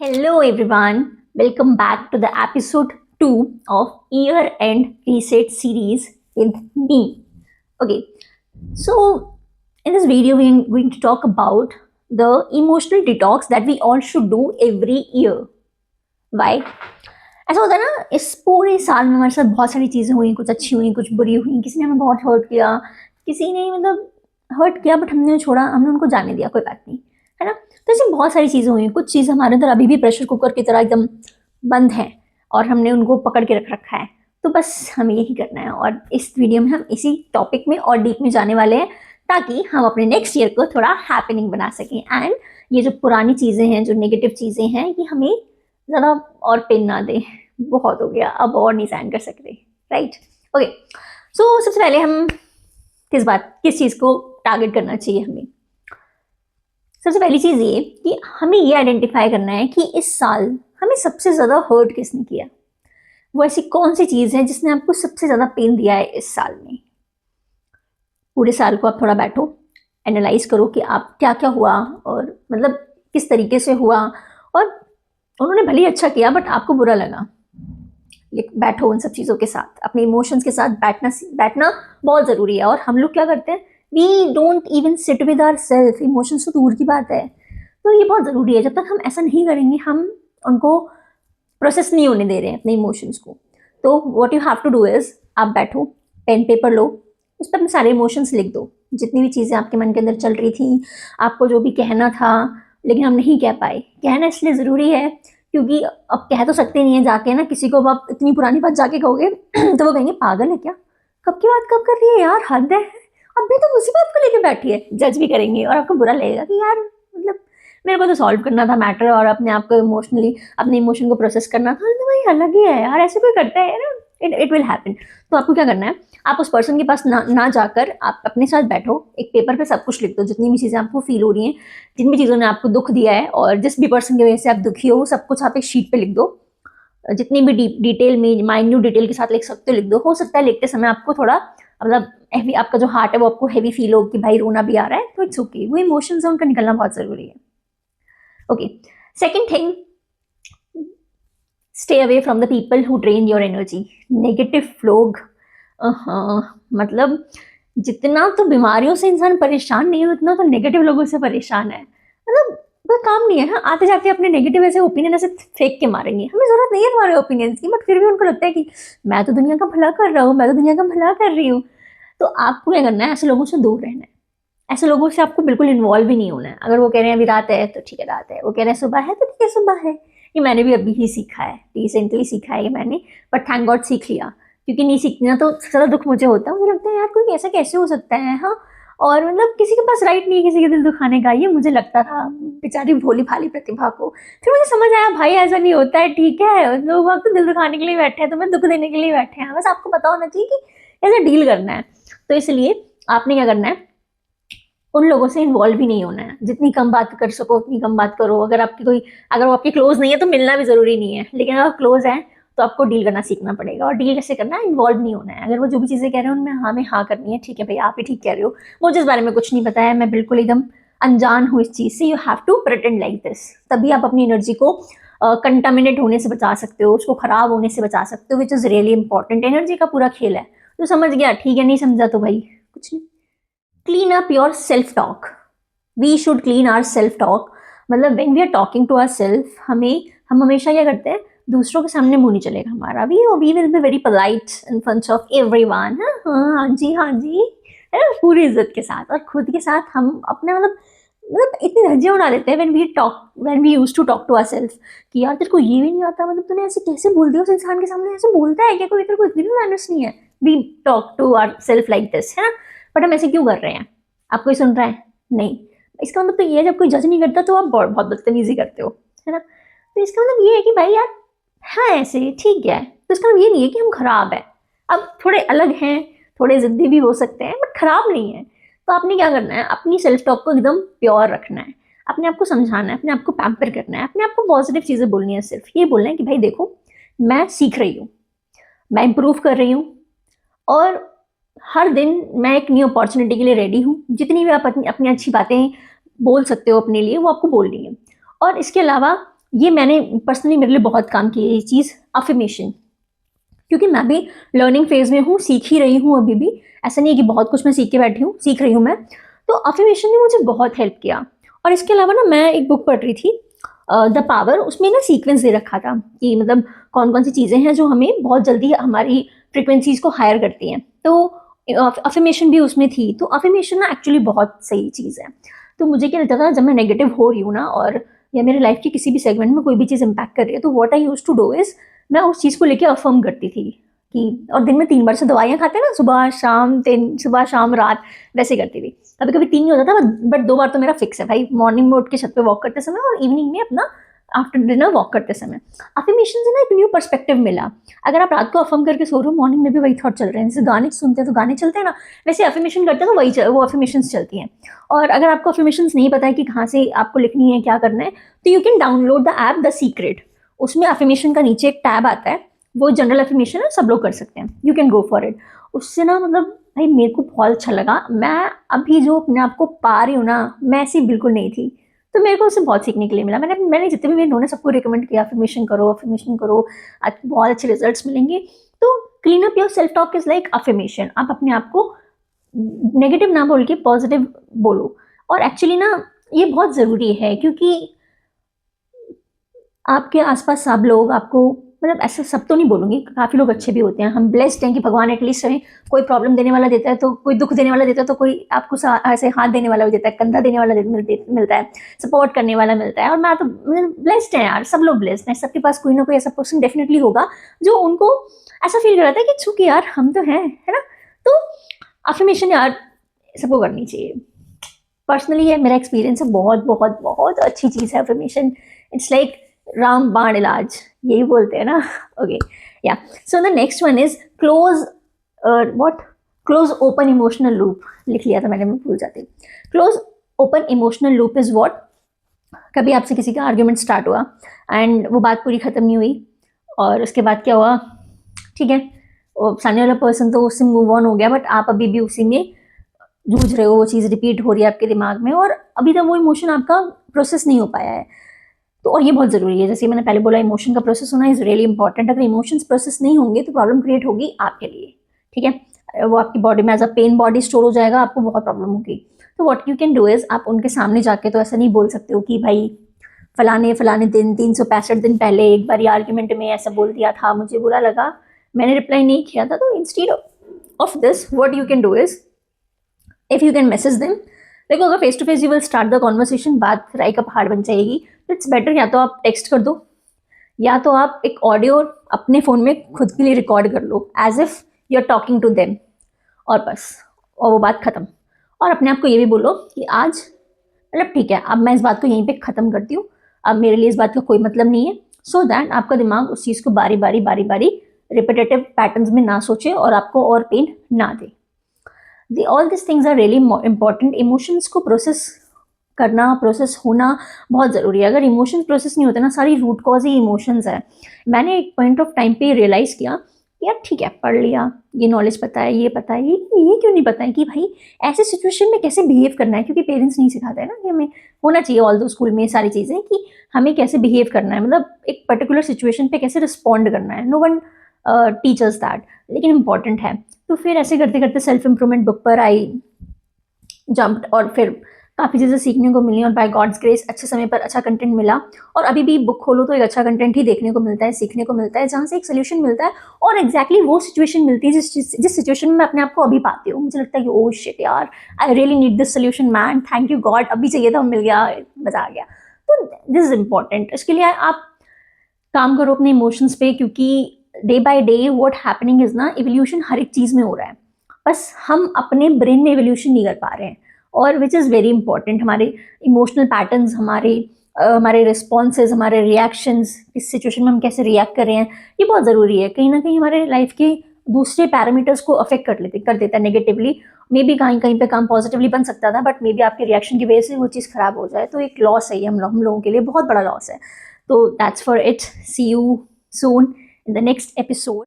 Hello everyone, welcome back to the episode 2 of Year End Reset series with me. Okay, so in this video we are going to talk about the emotional detox that we all should do every year. Why? ऐसा होता है ना, इस पूरे साल में हमारे साथ बहुत सारी चीज़ें हुई, कुछ अच्छी हुई, कुछ बुरी हुई, किसी ने हमें बहुत हर्ट किया, किसी ने मतलब हर्ट किया बट हमने छोड़ा, हमने उनको जाने दिया, कोई बात नहीं, है ना। तो ऐसी बहुत सारी चीज़ें हुई, कुछ चीज़ हमारे अंदर अभी भी प्रेशर कुकर की तरह एकदम बंद है और हमने उनको पकड़ के रख रखा है। तो बस हमें यही करना है और इस वीडियो में हम इसी टॉपिक में और डीप में जाने वाले हैं ताकि हम अपने नेक्स्ट ईयर को थोड़ा हैपनिंग बना सकें। एंड ये जो पुरानी चीज़ें हैं, जो नेगेटिव चीज़ें हैं, ये हमें ज़्यादा और पेन ना दे, बहुत हो गया, अब और नहीं सहन कर सकते, राइट। ओके, सो सबसे पहले हम किस चीज़ को टारगेट करना चाहिए हमें। सबसे पहली चीज़ ये कि हमें ये आइडेंटिफाई करना है कि इस साल हमें सबसे ज़्यादा हर्ट किसने किया। वो ऐसी कौन सी चीज़ है जिसने आपको सबसे ज़्यादा पेन दिया है इस साल में। पूरे साल को आप थोड़ा बैठो, एनालाइज करो कि आप क्या क्या हुआ और मतलब किस तरीके से हुआ, और उन्होंने भले ही अच्छा किया बट आपको बुरा लगा। बैठो उन सब चीज़ों के साथ, अपने इमोशंस के साथ बैठना बहुत ज़रूरी है। और हम लोग क्या करते हैं, we don't even sit with our self, emotions तो दूर की बात है। तो ये बहुत ज़रूरी है, जब तक हम ऐसा नहीं करेंगे हम उनको प्रोसेस नहीं होने दे रहे हैं अपने इमोशंस को। तो what you have to do is, आप बैठो, पेन पेपर लो, उस पर अपने सारे इमोशंस लिख दो, जितनी भी चीज़ें आपके मन के अंदर चल रही थी, आपको जो भी कहना था लेकिन हम नहीं कह पाए। कहना इसलिए ज़रूरी है क्योंकि अब कह तो सकते नहीं है जाके ना किसी को, आप इतनी पुरानी बात जाके कहोगे तो वो कहेंगे पागल है क्या, कब की बात कब कर रही है यार, हद है, अभी तो उसी बात को लेके बैठी है। जज भी करेंगे और आपको बुरा लगेगा कि यार मतलब मेरे को तो सॉल्व करना था मैटर और अपने आप को इमोशनली अपने इमोशन को प्रोसेस करना था, तो भाई अलग ही है यार, ऐसे कोई करता है ना, इट विल हैपन। तो आपको क्या करना है, आप उस पर्सन के पास ना जाकर आप अपने साथ बैठो, एक पेपर पे सब कुछ लिख दो, जितनी भी चीज़ें आपको फील हो रही हैं, जिन भी चीज़ों ने आपको दुख दिया है और जिस भी पर्सन की वजह से आप दुखी हो, सब कुछ आप एक शीट पे लिख दो। जितनी भी डिटेल में, माइन्यूट डिटेल के साथ लिख सकते हो लिख दो। हो सकता है लिखते समय आपको थोड़ा मतलब हैवी, आपका जो हार्ट है वो आपको हैवी फील हो कि भाई रोना भी आ रहा है, तो इट्स ओके, वो इमोशंस है उनका निकलना बहुत ज़रूरी है। Okay, second thing, stay away from the people who drain your energy. Negative लोग, मतलब जितना तो बीमारियों से इंसान परेशान नहीं है उतना तो नेगेटिव लोगों से परेशान है। मतलब कोई काम नहीं है, हाँ आते जाते अपने नेगेटिव ऐसे ओपिनियन ऐसे फेंक के मारेंगे, हमें ज़रूरत नहीं है तुम्हारे ओपिनियंस की, बट फिर भी उनको लगता है कि मैं तो दुनिया का भला कर रहा हूँ, मैं तो दुनिया का भला कर रही हूँ। तो आपको क्या करना है, ऐसे लोगों से दूर रहना है, ऐसे लोगों से आपको बिल्कुल इन्वॉल्व भी नहीं होना है। अगर वो कह रहे हैं अभी रात है तो ठीक है रात है, वो कह रहे हैं सुबह है तो ठीक है सुबह है। ये मैंने भी अभी ही सीखा है, रिसेंटली सीखा है ये मैंने, बट थैंक गॉड सीख लिया, क्योंकि नहीं सीखना तो ज़्यादा दुख मुझे होता है। मुझे लगता है यार कोई ऐसा कैसे हो सकता है, हाँ, और मतलब किसी के पास राइट नहीं है किसी के दिल दुखाने का, ये मुझे लगता था बेचारी भोली भाली प्रतिभा को। फिर मुझे समझ आया भाई ऐसा नहीं होता है, ठीक है लोग वक्त दिल दुखाने के लिए बैठे हैं, तुम्हें दुख देने के लिए बैठे हैं, बस आपको पता होना चाहिए कि कैसे डील करना है। तो इसलिए आपने क्या करना है, उन लोगों से इन्वॉल्व भी नहीं होना है, जितनी कम बात कर सको उतनी कम बात करो। अगर वो आपके क्लोज नहीं है तो मिलना भी जरूरी नहीं है, लेकिन अगर क्लोज है तो आपको डील करना सीखना पड़ेगा। और डील कैसे करना है, इन्वॉल्व नहीं होना है। अगर वो जो भी चीज़ें कह रहे हैं उनमें हाँ में हाँ करनी है, ठीक है भाई आप ही ठीक कह रहे हो, मुझे इस बारे में कुछ नहीं पता है, मैं बिल्कुल एकदम अनजान हूँ इस चीज़ से, you have to pretend like this. तभी आप अपनी एनर्जी को कंटामिनेट होने से बचा सकते हो, उसको खराब होने से बचा सकते हो, which is really important. Energy का पूरा खेल है। तो समझ गया, ठीक है, नहीं समझा तो भाई कुछ नहीं। Clean up your self talk, we should clean our self talk. मतलब when we are talking to our self, हम हमेशा क्या करते हैं, दूसरों के सामने मुंह नहीं चलेगा हमारा, we will be very polite in front of everyone, हाँ जी हाँ जी, है ना, पूरी इज्जत के साथ। और खुद के साथ हम अपने मतलब इतनी धज्जियाँ उड़ा देते हैं when we use to talk to our self कि यार तेरे को ये भी नहीं आता, मतलब तूने ऐसे कैसे बोल दिया उस इंसान के सामने, ऐसे बोलता है क्या कोई, तेरे को इतनी भी मैनर्स नहीं है। We talk to our self like this, है ना, बट हम ऐसे क्यों कर रहे हैं, आप कोई सुन रहा है नहीं, इसका मतलब तो ये है जब कोई जज नहीं करता तो आप बहुत बदतमीजी करते हो, है ना। तो इसका मतलब ये है कि भाई यार हाँ ऐसे ठीक है, तो इसका मतलब ये नहीं है कि हम खराब है। अब थोड़े अलग हैं, थोड़े जिद्दी भी हो सकते हैं, बट खराब नहीं है। तो आपने क्या करना है, अपनी सेल्फ टॉक को एकदम प्योर रखना है, अपने आप को समझाना है, अपने आप को पैम्पर करना है, अपने आप को पॉजिटिव चीज़ें बोलनी है। सिर्फ ये बोलना है कि भाई देखो मैं सीख रही हूँ, मैं इम्प्रूव कर रही हूँ, और हर दिन मैं एक न्यू अपॉर्चुनिटी के लिए रेडी हूँ। जितनी भी आप अपनी अच्छी बातें बोल सकते हो अपने लिए वो आपको बोलनी है। और इसके अलावा ये मैंने पर्सनली मेरे लिए बहुत काम की है ये चीज़, अफर्मेशन, क्योंकि मैं भी लर्निंग फेज में हूँ, सीख ही रही हूँ अभी भी। ऐसा नहीं है कि बहुत कुछ मैं सीख के बैठी हूँ, सीख रही हूँ मैं। तो अफर्मेशन ने मुझे बहुत हेल्प किया। और इसके अलावा ना मैं एक बुक पढ़ रही थी, द पावर, उसमें ना सीक्वेंस दे रखा था कि मतलब कौन कौन सी चीज़ें हैं जो हमें बहुत जल्दी हमारी फ्रिक्वेंसीज को हायर करती हैं। तो अफर्मेशन भी उसमें थी। तो अफर्मेशन ना एक्चुअली बहुत सही चीज़ है। तो मुझे क्या लगता था, जब मैं नेगेटिव हो रही हूँ ना, और या मेरे लाइफ की किसी भी सेगमेंट में कोई भी चीज़ इम्पैक्ट कर रही है, तो what I use to do is, मैं उस चीज़ को लेके अफर्म करती थी कि, और दिन में 3 बार से दवाइयाँ खाते हैं ना, सुबह शाम, 3 सुबह शाम रात, वैसे करती थी। कभी कभी 3 नहीं होता था, बट 2 बार तो मेरा फिक्स है भाई, मॉर्निंग में उठ के छत पे वॉक करते समय और इवनिंग में अपना आफ्टर डिनर वॉक करते समय। अफर्मेशन से ना एक न्यू पर्सपेक्टिव मिला। अगर आप रात को अफर्म करके सो रहे हो, मॉर्निंग में भी वही थॉट चल रहे हैं, जैसे गाने सुनते हैं तो गाने चलते हैं ना, वैसे अफर्मेशन करते हैं तो वही वो अफर्मेशंस चलती हैं। और अगर आपको अफर्मेशंस नहीं पता है कि कहाँ से आपको लिखनी है, क्या करना है, तो you can download the app the secret. उसमें अफर्मेशन का नीचे एक टैब आता है, वो जनरल अफर्मेशन है, सब लोग कर सकते हैं, you can go for it. उससे ना मतलब भाई मेरे को बहुत अच्छा लगा। मैं अभी जो अपने आप को पा रही हूँ ना, मैं ऐसी बिल्कुल नहीं थी। तो मेरे को उससे बहुत सीखने के लिए मिला। मैंने जितने भी इन्होंने सबको रिकमेंड किया, अफर्मेशन करो, अफर्मेशन करो, बहुत अच्छे रिजल्ट्स मिलेंगे। तो clean up your self talk is like affirmation. आप अपने आप को नेगेटिव ना बोल के पॉजिटिव बोलो। और एक्चुअली ना ये बहुत ज़रूरी है, क्योंकि आपके आसपास सब लोग आपको, मतलब ऐसा सब तो नहीं बोलूँगी, काफ़ी लोग अच्छे भी होते हैं। हम ब्लेस्ड हैं कि भगवान एटलीस्ट हमें कोई प्रॉब्लेम देने वाला देता है, तो कोई दुख देने वाला देता है, तो कोई आपको ऐसे हाथ देने वाला भी देता है, कंधा देने वाला मिलता है, सपोर्ट करने वाला मिलता है। और मैं तो ब्लेस्ड है यार, सब लोग ब्लेस्ड हैं। सबके पास कोई ना कोई ऐसा पर्सन डेफिनेटली होगा जो उनको ऐसा फील कराता है कि छुक यार हम तो हैं, है ना। तो अफर्मेशन यार सबको करनी चाहिए। पर्सनली है, मेरा एक्सपीरियंस है, बहुत बहुत बहुत अच्छी चीज़ है अफर्मेशन। इट्स लाइक राम बाण इलाज, यही बोलते हैं ना। ओके, या so the next one is close, what, close open emotional loop. लिख लिया था मैंने, मैं भूल जाती। Close open emotional loop is what, कभी आपसे किसी का आर्ग्यूमेंट स्टार्ट हुआ एंड वो बात पूरी खत्म नहीं हुई, और उसके बाद क्या हुआ, ठीक है, सामने वाला पर्सन तो उससे मूव ऑन हो गया, बट आप अभी भी उसी में जूझ रहे हो, वो चीज़ रिपीट हो रही है आपके दिमाग में, और अभी तक वो इमोशन आपका प्रोसेस नहीं हो पाया है। तो और ये बहुत ज़रूरी है, जैसे मैंने पहले बोला, इमोशन का प्रोसेस होना इज़ रियली इंपॉर्टेंट। अगर इमोशंस प्रोसेस नहीं होंगे तो प्रॉब्लम क्रिएट होगी आपके लिए, ठीक है। वो आपकी बॉडी में as a pain body store हो जाएगा, आपको बहुत प्रॉब्लम होगी। तो what you can do is, आप उनके सामने जाके तो ऐसा नहीं बोल सकते हो कि भाई फलाने फलाने दिन 365 दिन पहले एक बार आर्ग्यूमेंट में ऐसा बोल दिया था, मुझे बुरा लगा, मैंने रिप्लाई नहीं किया था। तो instead of this what you can do is, if you can message them, देखो अगर face to face you will start the conversation, बात राई का पहाड़ बन जाएगी। तो इट्स बेटर, या तो आप टेक्स्ट कर दो, या तो आप एक ऑडियो अपने फ़ोन में खुद के लिए रिकॉर्ड कर लो, as if you are talking to them, और बस, और वो बात ख़त्म। और अपने आप को ये भी बोलो कि आज मतलब ठीक है, अब मैं इस बात को यहीं पे ख़त्म करती हूँ, अब मेरे लिए इस बात का कोई मतलब नहीं है, सो दैट आपका दिमाग उस चीज़ को बारी बारी रिपीटेटिव पैटर्न्स में ना सोचे और आपको और पेन ना दे। All this things are really important. Emotions को प्रोसेस करना, प्रोसेस होना बहुत ज़रूरी है। अगर इमोशंस प्रोसेस नहीं होते ना, सारी रूट कॉज ही इमोशंस है। मैंने एक पॉइंट ऑफ टाइम पे रियलाइज़ किया कि यार ठीक है, पढ़ लिया, ये नॉलेज पता है, ये पता है, ये क्यों नहीं पता है कि भाई ऐसे सिचुएशन में कैसे बिहेव करना है, क्योंकि पेरेंट्स नहीं सिखाते हैं ना कि हमें होना चाहिए ऑल दो स्कूल में सारी चीज़ें, कि हमें कैसे बिहेव करना है, मतलब एक पर्टिकुलर सिचुएशन पे कैसे रिस्पॉन्ड करना है। नो वन टीचर्स दैट, लेकिन इंपॉर्टेंट है। तो फिर ऐसे करते करते सेल्फ इम्प्रूवमेंट बुक पर आई जम्प्ड, और फिर काफ़ी चीज़ें सीखने को मिली, और बाय गॉड्स ग्रेस अच्छे समय पर अच्छा कंटेंट मिला। और अभी भी बुक खोलो तो एक अच्छा कंटेंट ही देखने को मिलता है, सीखने को मिलता है, जहाँ से एक सोल्यूशन मिलता है, और एग्जैक्टली वो सिचुएशन मिलती है जिस सिचुएशन में मैं अपने आप को अभी पाती हूँ। मुझे लगता है कि ओह शिट यार, I really need this solution man, thank you God, अभी चाहिए था, मिल गया, मज़ा आ गया। तो दिस इज़ इम्पॉर्टेंट। इसके लिए आप काम करो अपने इमोशंस पे, क्योंकि day by day what happening is ना, एवोल्यूशन हर एक चीज़ में हो रहा है, बस हम अपने ब्रेन में एवोल्यूशन नहीं कर पा रहे हैं। और विच इज़ वेरी इंपॉर्टेंट, हमारे इमोशनल पैटर्न्स, हमारे रिस्पॉन्सेज, हमारे रिएक्शंस, इस सिचुएशन में हम कैसे रिएक्ट कर रहे हैं, ये बहुत ज़रूरी है। कहीं ना कहीं हमारे लाइफ के दूसरे पैरामीटर्स को अफेक्ट कर देता है नेगेटिवली। मे बी कहीं कहीं पे काम पॉजिटिवली बन सकता था, बट मे बी आपके रिएक्शन की वजह से वो चीज़ ख़राब हो जाए, तो एक लॉस है ये हम लोगों के लिए, बहुत बड़ा लॉस है। तो that's for it, see you soon in the next episode.